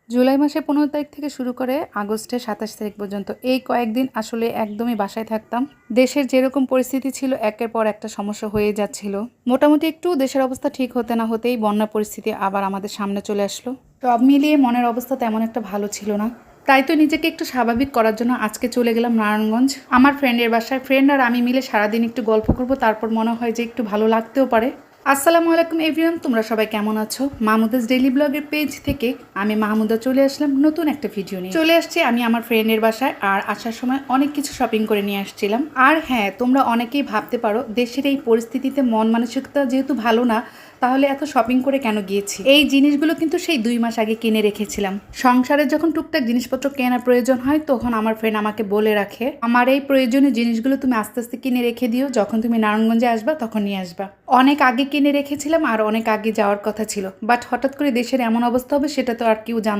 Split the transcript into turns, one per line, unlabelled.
জুলাই মাসের ১৫ তারিখ থেকে শুরু করে আগস্টের ২৭ তারিখ পর্যন্ত এই কয়েকদিন আসলে একদমই বাসায় থাকতাম। দেশের যেরকম পরিস্থিতি ছিল একের পর একটা সমস্যা হয়ে যাচ্ছিল। মোটামুটি একটু দেশের অবস্থা ঠিক হতে না হতেই বন্যা পরিস্থিতি আবার আমাদের সামনে চলে আসলো। সব মিলিয়ে মনের অবস্থা তেমন একটা ভালো ছিল না। তাই তো নিজেকে একটু স্বাভাবিক করার জন্য আজকে চলে গেলাম নারায়ণগঞ্জ আমার ফ্রেন্ডের বাসায়। ফ্রেন্ড আর আমি মিলে সারাদিন একটু গল্প করব, তারপর মনে হয় যে একটু ভালো লাগতেও পারে। আসসালামু আলাইকুম এভরিওয়ান, তোমরা সবাই কেমন আছো? মাহমুদাস ডেইলি ব্লগের পেজ থেকে আমি মাহমুদা চলে আসলাম নতুন একটা ভিডিও নিয়ে। চলে আসছি আমি আমার ফ্রেন্ডের বাসায়, আর আসার সময় অনেক কিছু শপিং করে নিয়ে আসছিলাম। আর হ্যাঁ, তোমরা অনেকেই ভাবতে পারো দেশের এই পরিস্থিতিতে মন মানসিকতা যেহেতু ভালো না, তাহলে এত শপিং করে কেন গিয়েছি। এই জিনিসগুলো কিন্তু সেই 2 মাস আগে কিনে রেখেছিলাম। সংসারে যখন টুকটাক জিনিসপত্র কেনার প্রয়োজন হয় তখন আমার ফ্রেন্ড আমাকে বলে রাখে, আমার এই প্রয়োজনীয় জিনিসগুলো তুমি আস্তে আস্তে কিনে রেখে দিও, যখন তুমি নারায়ণগঞ্জে আসবা তখন নিয়ে আসবা। অনেক আগে কিনে রেখেছিলাম আর অনেক আগে যাওয়ার কথা ছিল, বাট হঠাৎ করে দেশের এমন অবস্থা হবে সেটা তো আর কেউ জানতে